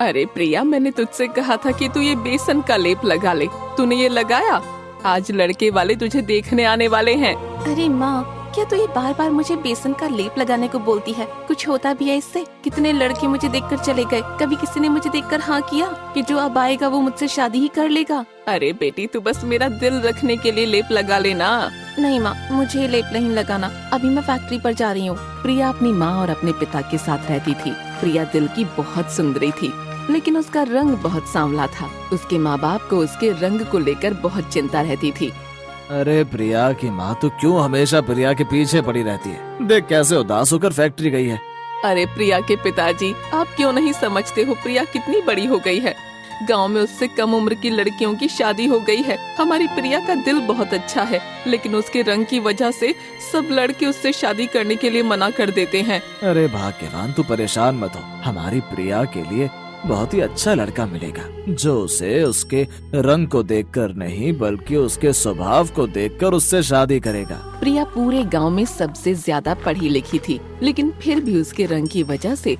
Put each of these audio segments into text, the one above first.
अरे प्रिया, मैंने तुझसे कहा था कि तू ये बेसन का लेप लगा ले। तूने ये लगाया? आज लड़के वाले तुझे देखने आने वाले हैं। अरे माँ, क्या तू ये बार बार मुझे बेसन का लेप लगाने को बोलती है? कुछ होता भी है इससे? कितने लड़के मुझे देखकर चले गए, कभी किसी ने मुझे देखकर हाँ किया कि जो अब आएगा वो मुझसे शादी ही कर लेगा? अरे बेटी, तू बस मेरा दिल रखने के लिए लेप लगा लेना। नहीं माँ, मुझे लेप नहीं लगाना। अभी मैं फैक्ट्री पर जा रही हूँ। प्रिया अपनी माँ और अपने पिता के साथ रहती थी। प्रिया दिल की बहुत सुंदरी थी, लेकिन उसका रंग बहुत सांवला था। उसके माँ बाप को उसके रंग को लेकर बहुत चिंता रहती थी। अरे प्रिया की माँ तो क्यों हमेशा प्रिया के पीछे पड़ी रहती है? देख कैसे उदास होकर फैक्ट्री गई है। अरे प्रिया के पिताजी, आप क्यों नहीं समझते हो? प्रिया कितनी बड़ी हो गई है। गांव में उससे कम उम्र की लड़कियों की शादी हो गई है। हमारी प्रिया का दिल बहुत अच्छा है, लेकिन उसके रंग की वजह से सब लड़के उससे शादी करने के लिए मना कर देते हैं। अरे भाग्यवान, तू परेशान मत हो। हमारी प्रिया के लिए बहुत ही अच्छा लड़का मिलेगा, जो उसे उसके रंग को देखकर नहीं बल्कि उसके स्वभाव को देखकर उससे शादी करेगा। प्रिया पूरे गांव में सबसे ज्यादा पढ़ी लिखी थी, लेकिन फिर भी उसके रंग की वजह से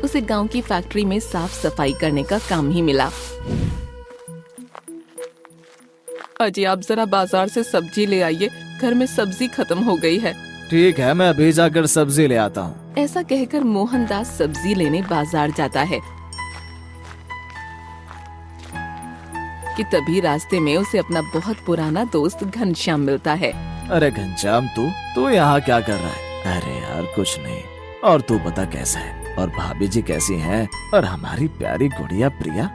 उसे गांव की फैक्ट्री में साफ सफाई करने का काम ही मिला। अजी, आप जरा बाजार से सब्जी ले आइए, घर में सब्जी खत्म हो गई है। ठीक है, मैं अभी जाकर सब्जी ले आता हूँ। ऐसा कहकर मोहनदास सब्जी लेने बाजार जाता है कि तभी रास्ते में उसे अपना बहुत पुराना दोस्त घनश्याम मिलता है। अरे घनश्याम, तू यहाँ क्या कर रहा है? अरे यार कुछ नहीं। और तू बता कैसा है? और भाभी जी कैसी हैं? और हमारी प्यारी गुड़िया प्रिया,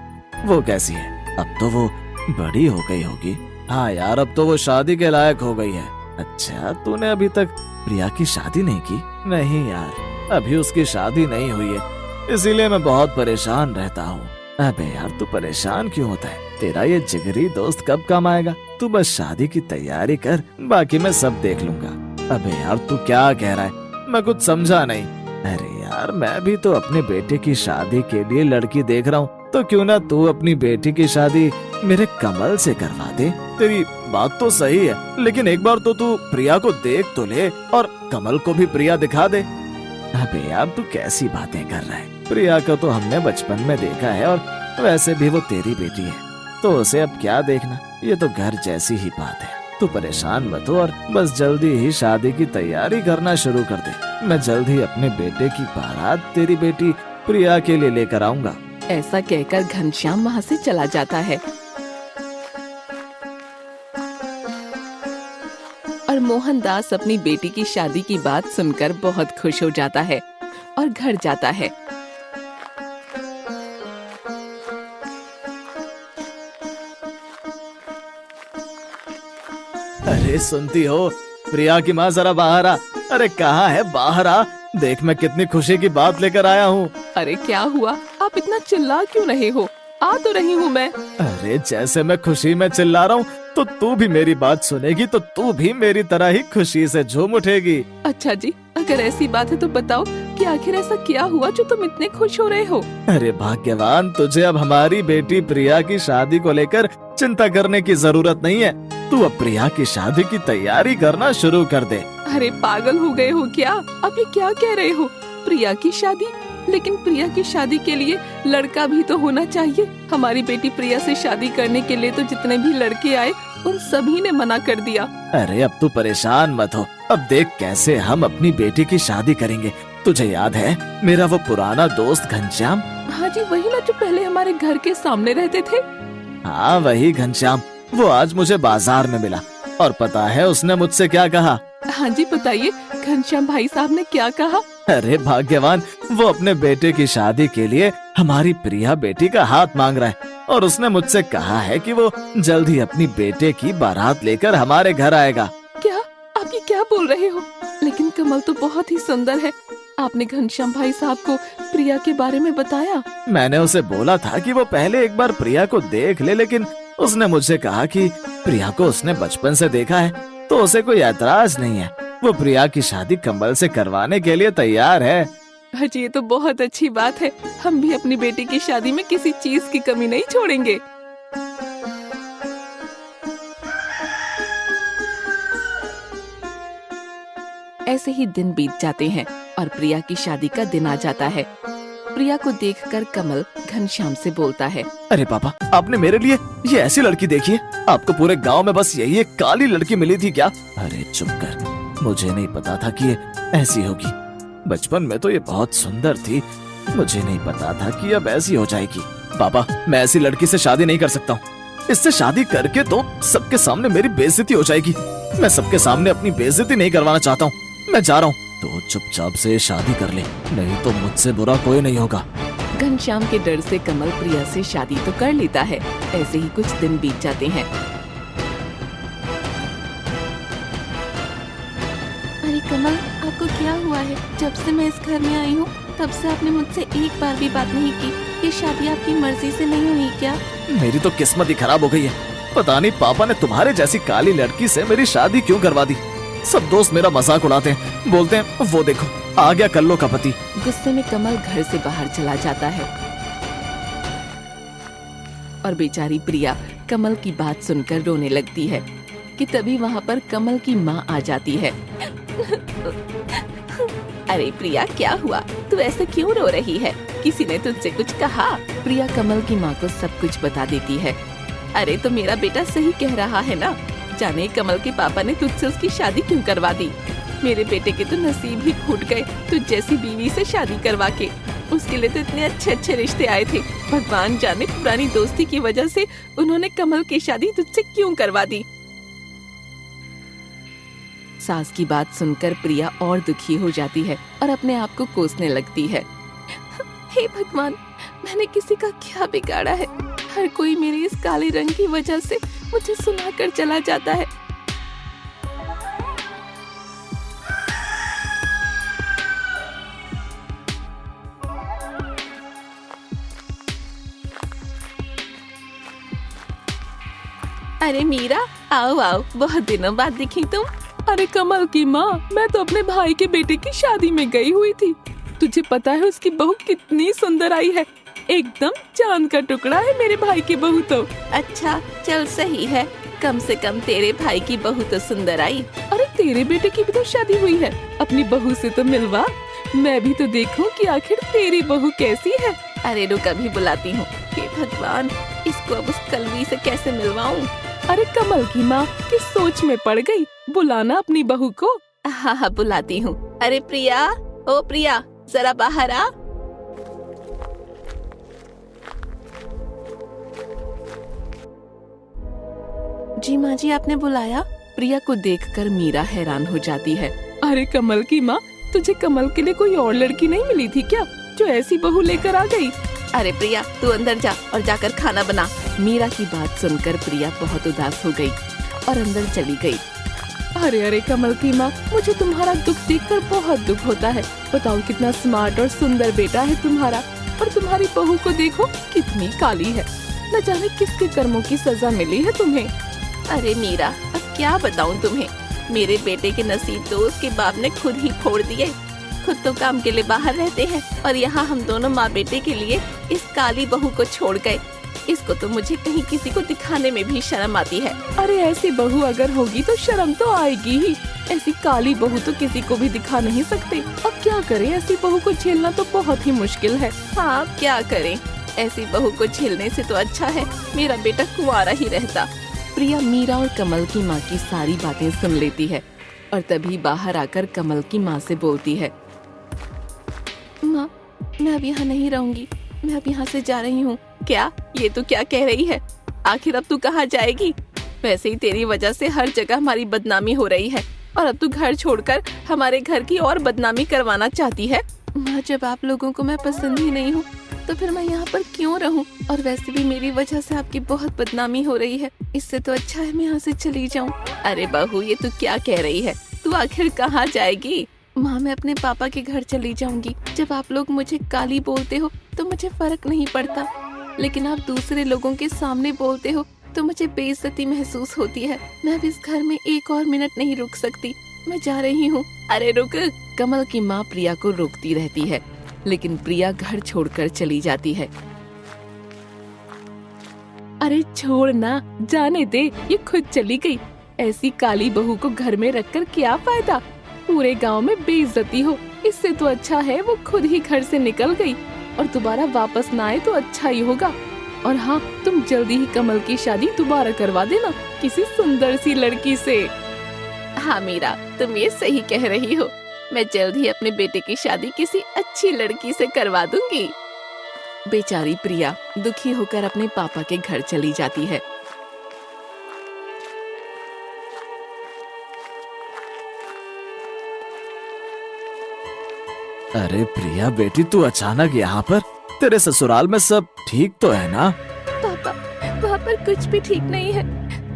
वो कैसी है? अब तो वो बड़ी हो गई होगी। हाँ यार, अब तो वो शादी के लायक हो गई है। अच्छा, तूने अभी तक प्रिया की शादी नहीं की? नहीं यार, अभी उसकी शादी नहीं हुई है, इसीलिए मैं बहुत परेशान रहता हूँ। अबे यार, तू परेशान क्यों होता है? तेरा ये जिगरी दोस्त कब काम आएगा? तू बस शादी की तैयारी कर, बाकी मैं सब देख लूंगा। अबे यार, तू क्या कह रहा है? मैं कुछ समझा नहीं। अरे यार, मैं भी तो अपने बेटे की शादी के लिए लड़की देख रहा हूँ, तो क्यों ना तू अपनी बेटी की शादी मेरे कमल से करवा दे। तेरी बात तो सही है, लेकिन एक बार तो तू प्रिया को देख तो ले और कमल को भी प्रिया दिखा दे। अबे यार, तू कैसी बातें कर रहा है? प्रिया को तो हमने बचपन में देखा है, और वैसे भी वो तेरी बेटी है, तो उसे अब क्या देखना? ये तो घर जैसी ही बात है। तू परेशान मत हो और बस जल्दी ही शादी की तैयारी करना शुरू कर दे। मैं जल्द ही अपने बेटे की बारात तेरी बेटी प्रिया के लिए लेकर आऊंगा। ऐसा कहकर घनश्याम वहाँ से चला जाता है और मोहनदास अपनी बेटी की शादी की बात सुनकर बहुत खुश हो जाता है और घर जाता है। अरे सुनती हो? प्रिया की माँ, जरा बाहर आ। अरे कहाँ है? बाहर आ, देख मैं कितनी खुशी की बात लेकर आया हूँ। अरे क्या हुआ? आप इतना चिल्ला क्यों रहे हो? आ तो रही हूँ मैं। अरे जैसे मैं खुशी में चिल्ला रहा हूँ, तो तू भी मेरी बात सुनेगी तो तू भी मेरी तरह ही खुशी से झूम उठेगी। अच्छा जी, अगर ऐसी बात है तो बताओ कि आखिर ऐसा क्या हुआ जो तुम इतने खुश हो रहे हो? अरे भाग्यवान, तुझे अब हमारी बेटी प्रिया की शादी को लेकर चिंता करने की जरूरत नहीं है। तू अब प्रिया की शादी की तैयारी करना शुरू कर दे। अरे पागल हो गए हो क्या? आप ये क्या कह रहे हो? प्रिया की शादी? लेकिन प्रिया की शादी के लिए लड़का भी तो होना चाहिए। हमारी बेटी प्रिया से शादी करने के लिए तो जितने भी लड़के आए उन सभी ने मना कर दिया। अरे अब तू परेशान मत हो। अब देख कैसे हम अपनी बेटी की शादी करेंगे। तुझे याद है मेरा वो पुराना दोस्त घनश्याम? हाँ जी, वही ना जो पहले हमारे घर के सामने रहते थे। हाँ वही घनश्याम। वो आज मुझे बाजार में मिला, और पता है उसने मुझसे क्या कहा? हाँ जी बताइए, घनश्याम भाई साहब ने क्या कहा? अरे भाग्यवान, वो अपने बेटे की शादी के लिए हमारी प्रिया बेटी का हाथ मांग रहा है, और उसने मुझसे कहा है कि वो जल्द ही अपनी बेटे की बारात लेकर हमारे घर आएगा। क्या? आप ये क्या बोल रहे हो? लेकिन कमल तो बहुत ही सुंदर है। आपने घनश्याम भाई साहब को प्रिया के बारे में बताया? मैंने उसे बोला था कि वो पहले एक बार प्रिया को देख ले, लेकिन उसने मुझसे कहा कि प्रिया को उसने बचपन से देखा है, तो उसे कोई ऐतराज नहीं है। वो प्रिया की शादी कमल से करवाने के लिए तैयार है। जी, ये तो बहुत अच्छी बात है। हम भी अपनी बेटी की शादी में किसी चीज की कमी नहीं छोड़ेंगे। ऐसे ही दिन बीत जाते हैं और प्रिया की शादी का दिन आ जाता है। प्रिया को देखकर कमल घनश्याम से बोलता है। अरे पापा, आपने मेरे लिए ये ऐसी लड़की देखी है? आपको पूरे गांव में बस यही एक काली लड़की मिली थी क्या? अरे चुप कर, मुझे नहीं पता था कि ये ऐसी होगी। बचपन में तो ये बहुत सुंदर थी, मुझे नहीं पता था कि अब ऐसी हो जाएगी। पापा, मैं ऐसी लड़की से शादी नहीं कर सकता हूँ। इससे शादी करके तो सबके सामने मेरी बेइज्जती हो जाएगी। मैं सबके सामने अपनी बेइज्जती नहीं करवाना चाहता हूँ। मैं जा रहा हूँ। तो चुपचाप से शादी कर ले, नहीं तो मुझसे बुरा कोई नहीं होगा। घनश्याम के डर से कमल प्रिया से शादी तो कर लेता है। ऐसे ही कुछ दिन बीत जाते हैं। अरे कमल, आपको क्या हुआ है? जब से मैं इस घर में आई हूँ तब से आपने मुझसे एक बार भी बात नहीं की। ये शादी आपकी मर्जी से नहीं हुई क्या? मेरी तो किस्मत ही खराब हो गई है। पता नहीं पापा ने तुम्हारे जैसी काली लड़की से मेरी शादी क्यों करवा दी। सब दोस्त मेरा मजाक उड़ाते हैं, बोलते हैं वो देखो आ गया कल्लो का पति। गुस्से में कमल घर से बाहर चला जाता है और बेचारी प्रिया कमल की बात सुनकर रोने लगती है कि तभी वहाँ पर कमल की माँ आ जाती है। अरे प्रिया, क्या हुआ? तू ऐसे क्यों रो रही है? किसी ने तुझसे कुछ कहा? प्रिया कमल की माँ को सब कुछ बता देती है। अरे तो मेरा बेटा सही कह रहा है ना। जाने कमल के पापा ने तुझसे उसकी शादी क्यों करवा दी। मेरे बेटे के तो नसीब ही फूट गए तुझ जैसी बीवी से शादी करवा के। उसके लिए तो इतने अच्छे अच्छे रिश्ते आए थे। भगवान जाने पुरानी दोस्ती की वजह से उन्होंने कमल की शादी तुझसे क्यों करवा दी। सास की बात सुनकर प्रिया और दुखी हो जाती है और अपने आप को कोसने लगती है। हे भगवान, मैंने किसी का क्या बिगाड़ा है? हर कोई मेरी इस काले रंग की वजह से मुझे सुनाकर चला जाता है। अरे मीरा, आओ आओ, बहुत दिनों बाद दिखी तुम। अरे कमल की माँ, मैं तो अपने भाई के बेटे की शादी में गई हुई थी। तुझे पता है उसकी बहू कितनी सुंदर आई है? एकदम चांद का टुकड़ा है मेरे भाई की बहू तो। अच्छा चल सही है, कम से कम तेरे भाई की बहू तो सुंदर आई। अरे तेरे बेटे की भी तो शादी हुई है, अपनी बहू से तो मिलवा। मैं भी तो देखूं कि आखिर तेरी बहू कैसी है। अरे रुक, अभी बुलाती हूँ। हे भगवान, इसको अब उस कलवी से कैसे मिलवाऊं? अरे कमल की माँ किस सोच में पड़ गई? बुलाना अपनी बहू को। हाँ हाँ बुलाती हूँ। अरे प्रिया, ओ प्रिया, जरा बाहर आ। जी माँ जी, आपने बुलाया? प्रिया को देखकर मीरा हैरान हो जाती है। अरे कमल की माँ, तुझे कमल के लिए कोई और लड़की नहीं मिली थी क्या जो ऐसी बहू लेकर आ गई? अरे प्रिया, तू अंदर जा और जाकर खाना बना। मीरा की बात सुनकर प्रिया बहुत उदास हो गई और अंदर चली गई। अरे अरे कमल की माँ, मुझे तुम्हारा दुख देखकर बहुत दुख होता है। बताओ कितना स्मार्ट और सुंदर बेटा है तुम्हारा, और तुम्हारी बहू को देखो कितनी काली है। न जाने किसके कर्मों की सजा मिली है तुम्हें। अरे मीरा, अब क्या बताऊं तुम्हें। मेरे बेटे के नसीब तो उसके बाप ने खुद ही फोड़ दिए। खुद तो काम के लिए बाहर रहते हैं और यहाँ हम दोनों माँ बेटे के लिए इस काली बहू को छोड़ गए। इसको तो मुझे कहीं किसी को दिखाने में भी शर्म आती है। अरे ऐसी बहू अगर होगी तो शर्म तो आएगी ही। ऐसी काली बहू तो किसी को भी दिखा नहीं सकते। अब क्या करें, ऐसी बहू को झेलना तो बहुत ही मुश्किल है। हाँ क्या करें, ऐसी बहू को झेलने से तो अच्छा है मेरा बेटा कुंवारा ही रहता। प्रिया मीरा और कमल की माँ की सारी बातें सुन लेती है और तभी बाहर आकर कमल की माँ से बोलती है। माँ, मैं अब यहाँ नहीं रहूंगी, मैं अब यहाँ से जा रही हूँ। क्या? ये तो क्या कह रही है? आखिर अब तू कहाँ जाएगी? वैसे ही तेरी वजह से हर जगह हमारी बदनामी हो रही है और अब तू घर छोड़कर हमारे घर की और बदनामी करवाना चाहती है। माँ, जब आप लोगों को मैं पसंद ही नहीं हूँ तो फिर मैं यहाँ पर क्यों रहूँ? और वैसे भी मेरी वजह से आपकी बहुत बदनामी हो रही है। इससे तो अच्छा है मैं यहाँ से चली जाऊँ। अरे बहू, ये तू क्या कह रही है? तू आखिर कहाँ जाएगी? माँ, मैं अपने पापा के घर चली जाऊंगी। जब आप लोग मुझे काली बोलते हो तो मुझे फर्क नहीं पड़ता, लेकिन आप दूसरे लोगों के सामने बोलते हो तो मुझे बेइज्जती महसूस होती है। मैं अब इस घर में एक और मिनट नहीं रुक सकती, मैं जा रही हूँ। अरे रुक। कमल की माँ प्रिया को रोकती रहती है, लेकिन प्रिया घर छोड़कर चली जाती है। अरे छोड़ ना, जाने दे, ये खुद चली गई। ऐसी काली बहू को घर में रखकर क्या फायदा? पूरे गांव में बेइज्जती हो। इससे तो अच्छा है वो खुद ही घर से निकल गई। और दोबारा वापस ना आए तो अच्छा ही होगा। और हाँ, तुम जल्दी ही कमल की शादी दोबारा करवा देना किसी सुंदर सी लड़की से। हाँ मीरा, तुम ये सही कह रही हो। मैं जल्द ही अपने बेटे की शादी किसी अच्छी लड़की से करवा दूंगी। बेचारी प्रिया दुखी होकर अपने पापा के घर चली जाती है। अरे प्रिया बेटी, तू अचानक यहाँ पर? तेरे ससुराल में सब ठीक तो है ना? पापा, वहाँ पर कुछ भी ठीक नहीं है।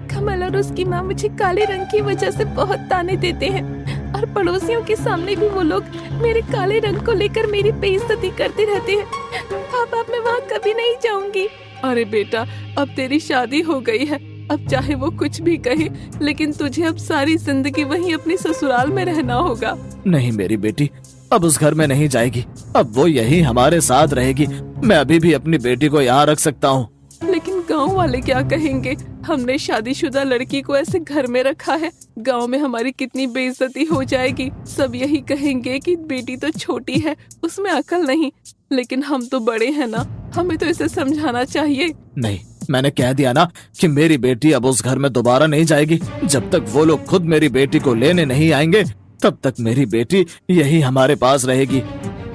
कमल और उसकी माँ मुझे काले रंग की वजह से बहुत ताने देते हैं और पड़ोसियों के सामने भी वो लोग मेरे काले रंग को लेकर मेरी बेइज्जती करते रहते हैं। पापा, मैं वहाँ कभी नहीं जाऊंगी। अरे बेटा, अब तेरी शादी हो गई है, अब चाहे वो कुछ भी कहे, लेकिन तुझे अब सारी जिंदगी वहीं अपने ससुराल में रहना होगा। नहीं मेरी बेटी, अब उस घर में नहीं जाएगी। अब वो यही हमारे साथ रहेगी। मैं अभी भी अपनी बेटी को यहाँ रख सकता हूँ। लेकिन गांव वाले क्या कहेंगे? हमने शादीशुदा लड़की को ऐसे घर में रखा है, गांव में हमारी कितनी बेइज्जती हो जाएगी। सब यही कहेंगे कि बेटी तो छोटी है, उसमें अकल नहीं। लेकिन हम तो बड़े हैं ना, हमें तो इसे समझाना चाहिए। नहीं, मैंने कह दिया ना कि मेरी बेटी अब उस घर में दोबारा नहीं जाएगी। जब तक वो लोग खुद मेरी बेटी को लेने नहीं आएंगे, तब तक मेरी बेटी यही हमारे पास रहेगी।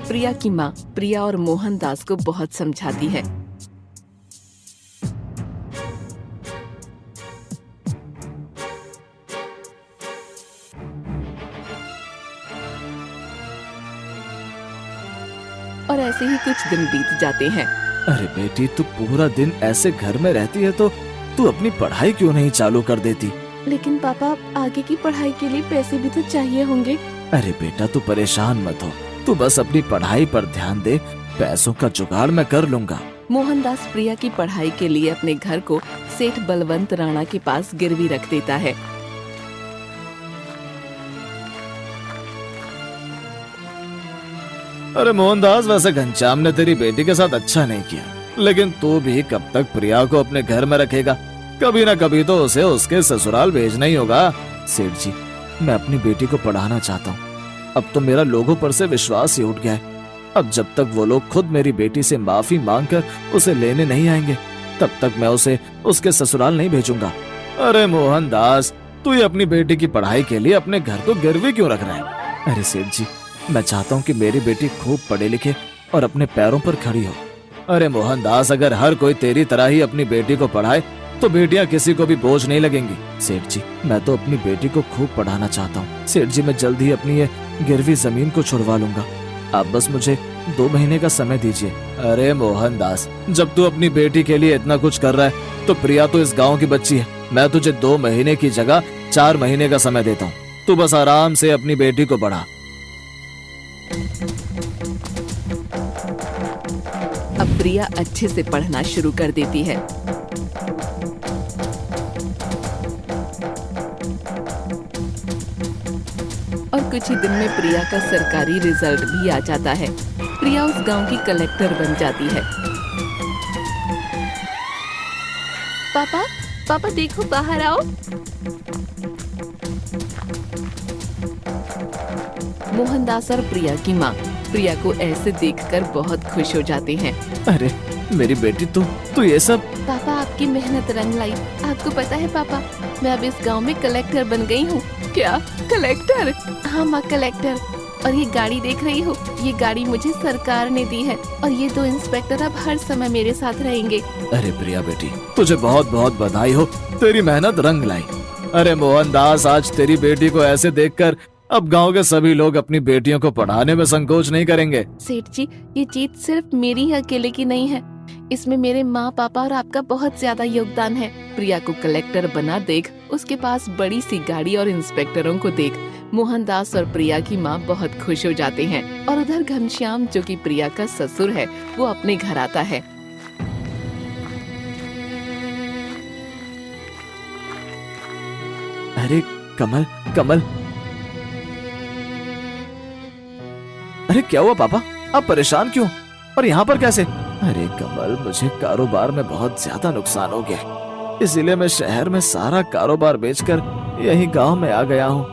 प्रिया की माँ प्रिया और मोहनदास को बहुत समझाती है। और ऐसे ही कुछ दिन बीत जाते हैं। अरे बेटी, तू पूरा दिन ऐसे घर में रहती है तो तू अपनी पढ़ाई क्यों नहीं चालू कर देती? लेकिन पापा, आगे की पढ़ाई के लिए पैसे भी तो चाहिए होंगे। अरे बेटा, तू परेशान मत हो, तू बस अपनी पढ़ाई पर ध्यान दे। पैसों का जुगाड़ मैं कर लूंगा। मोहनदास प्रिया की पढ़ाई के लिए अपने घर को सेठ बलवंत राणा के पास गिरवी रख देता है। अरे मोहनदास, वैसे घनश्याम ने तेरी बेटी के साथ अच्छा नहीं किया, लेकिन तू भी कब तक प्रिया को अपने घर में रखेगा? कभी ना कभी तो उसे उसके ससुराल भेजना ही होगा। सेठ जी, मैं अपनी बेटी को पढ़ाना चाहता हूँ। अब तो मेरा लोगों पर से विश्वास ही उठ गया है। अब जब तक वो लोग खुद मेरी बेटी से माफी मांगकर उसे लेने नहीं आएंगे, तब तक मैं उसे उसके ससुराल नहीं भेजूंगा। अरे मोहनदास, तू ये अपनी बेटी की पढ़ाई के लिए अपने घर को गिरवी क्यों रख रहा है? अरे सेठ जी, मैं चाहता हूँ कि मेरी बेटी खूब पढ़े लिखे और अपने पैरों पर खड़ी हो। अरे मोहनदास, अगर हर कोई तेरी तरह ही अपनी बेटी को पढ़ाए तो बेटियां किसी को भी बोझ नहीं लगेंगी। सेठ जी, मैं तो अपनी बेटी को खूब पढ़ाना चाहता हूँ। सेठ जी, मैं जल्द ही अपनी ये गिरवी जमीन को छुड़वा लूंगा। आप बस मुझे 2 महीने का समय दीजिए। अरे मोहनदास, जब तू अपनी बेटी के लिए इतना कुछ कर रहा है तो प्रिया तो इस गाँव की बच्ची है। मैं तुझे 2 महीने की जगह 4 महीने का समय देता हूँ। तू बस आराम से अपनी बेटी को पढ़ा। अब प्रिया अच्छे से पढ़ना शुरू कर देती है। और कुछ ही दिन में प्रिया का सरकारी रिजल्ट भी आ जाता है। प्रिया उस गांव की कलेक्टर बन जाती है। पापा, पापा देखो, बाहर आओ। मोहनदास और प्रिया की माँ प्रिया को ऐसे देखकर बहुत खुश हो जाते हैं। अरे मेरी बेटी, तू ये सब? पापा, आपकी मेहनत रंग लाई। आपको पता है पापा, मैं अब इस गांव में कलेक्टर बन गई हूँ। क्या कलेक्टर? हाँ माँ, कलेक्टर। और ये गाड़ी देख रही हो, ये गाड़ी मुझे सरकार ने दी है और ये 2 इंस्पेक्टर अब हर समय मेरे साथ रहेंगे। अरे प्रिया बेटी, तुझे बहुत बहुत बधाई हो, तेरी मेहनत रंग लाई। अरे मोहनदास, आज तेरी बेटी को ऐसे देखकर अब गांव के सभी लोग अपनी बेटियों को पढ़ाने में संकोच नहीं करेंगे। सेठ जी, ये जीत सिर्फ मेरी ही अकेले की नहीं है, इसमें मेरे माँ, पापा और आपका बहुत ज्यादा योगदान है। प्रिया को कलेक्टर बना देख उसके पास बड़ी सी गाड़ी और इंस्पेक्टरों को देख मोहनदास और प्रिया की माँ बहुत खुश हो जाते हैं। और उधर घनश्याम, जो कि प्रिया का ससुर है, वो अपने घर आता है। अरे कमल, कमल, अरे क्या हुआ पापा? आप परेशान क्यों? और यहाँ पर कैसे? अरे कमल, मुझे कारोबार में बहुत ज्यादा नुकसान हो गया, इसीलिए मैं शहर में सारा कारोबार बेचकर यही गांव में आ गया हूँ।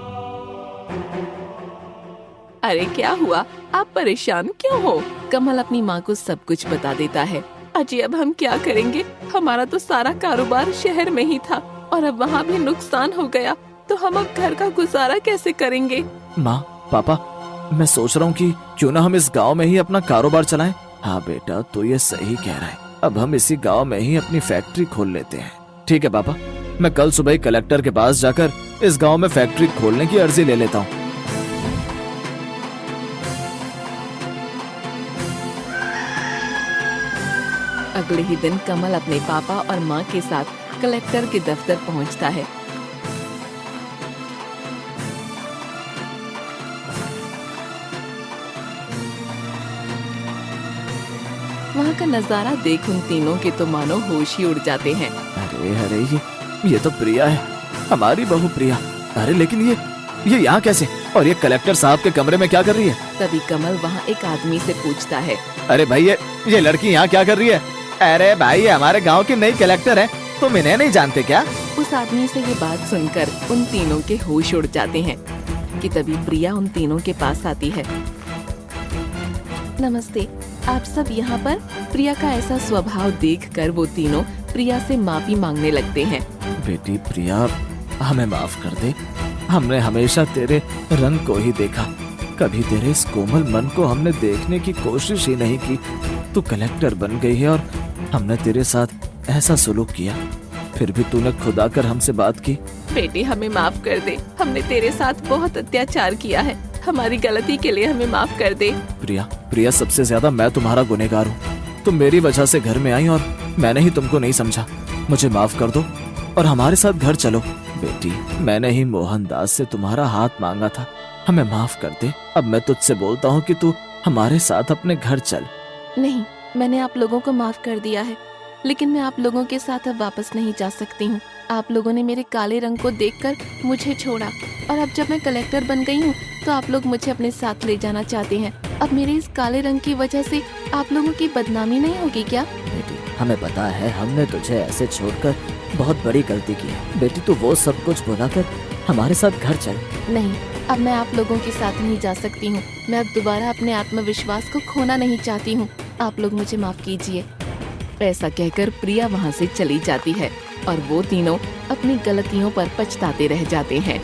अरे क्या हुआ, आप परेशान क्यों हो? कमल अपनी माँ को सब कुछ बता देता है। अजी अब हम क्या करेंगे? हमारा तो सारा कारोबार शहर में ही था और अब वहाँ भी नुकसान हो गया, तो हम अब घर का गुजारा कैसे करेंगे? माँ, पापा, मैं सोच रहा हूँ कि क्यों ना हम इस गांव में ही अपना कारोबार चलाएं। हाँ बेटा, तो ये सही कह रहा है। अब हम इसी गांव में ही अपनी फैक्ट्री खोल लेते हैं। ठीक है पापा, मैं कल सुबह ही कलेक्टर के पास जाकर इस गांव में फैक्ट्री खोलने की अर्जी ले लेता हूँ। अगले ही दिन कमल अपने पापा और माँ के साथ कलेक्टर के दफ्तर पहुँचता है। वहाँ का नजारा देख उन तीनों के तो मानो होश ही उड़ जाते हैं। अरे अरे, ये तो प्रिया है, हमारी बहू प्रिया। अरे लेकिन ये यहाँ कैसे? और ये कलेक्टर साहब के कमरे में क्या कर रही है? तभी कमल वहाँ एक आदमी से पूछता है। अरे भाई, ये लड़की यहाँ क्या कर रही है? अरे भाई, ये हमारे गांव की नई कलेक्टर है, तुम इन्हें नहीं जानते क्या? उस आदमी से ये बात सुनकर उन तीनों के होश उड़ जाते हैं कि तभी प्रिया उन तीनों के पास आती है। नमस्ते, आप सब यहाँ पर? प्रिया का ऐसा स्वभाव देखकर वो तीनों प्रिया से माफी मांगने लगते हैं। बेटी प्रिया, हमें माफ कर दे। हमने हमेशा तेरे रंग को ही देखा, कभी तेरे इस कोमल मन को हमने देखने की कोशिश ही नहीं की। तू कलेक्टर बन गई है और हमने तेरे साथ ऐसा सुलूक किया, फिर भी तूने खुद आकर हमसे बात की। बेटी हमें माफ कर दे, हमने तेरे साथ बहुत अत्याचार किया है, हमारी गलती के लिए हमें माफ कर दे। प्रिया, सबसे ज्यादा मैं तुम्हारा गुनहगार हूँ। तुम मेरी वजह से घर में आई और मैंने ही तुमको नहीं समझा। मुझे माफ कर दो और हमारे साथ घर चलो। बेटी, मैंने ही मोहनदास से तुम्हारा हाथ मांगा था, हमें माफ कर दे। अब मैं तुझसे बोलता हूँ कि तू हमारे साथ अपने घर चल। नहीं, मैंने आप लोगों को माफ कर दिया है, लेकिन मैं आप लोगों के साथ अब वापस नहीं जा सकती हूँ। आप लोगों ने मेरे काले रंग को देखकर मुझे छोड़ा और अब जब मैं कलेक्टर बन गई हूँ तो आप लोग मुझे अपने साथ ले जाना चाहते हैं। अब मेरे इस काले रंग की वजह से आप लोगों की बदनामी नहीं होगी क्या? बेटी, हमें पता है हमने तुझे ऐसे छोड़कर बहुत बड़ी गलती की है। बेटी, तू वो सब कुछ भुलाकर हमारे साथ घर चल। नहीं, अब मैं आप लोगों के साथ नहीं जा सकती हूँ। मैं अब दोबारा अपने आत्मविश्वास को खोना नहीं चाहती हूँ। आप लोग मुझे माफ कीजिए। ऐसा कहकर प्रिया वहाँ से चली जाती है और वो तीनों अपनी गलतियों पर पछताते रह जाते हैं।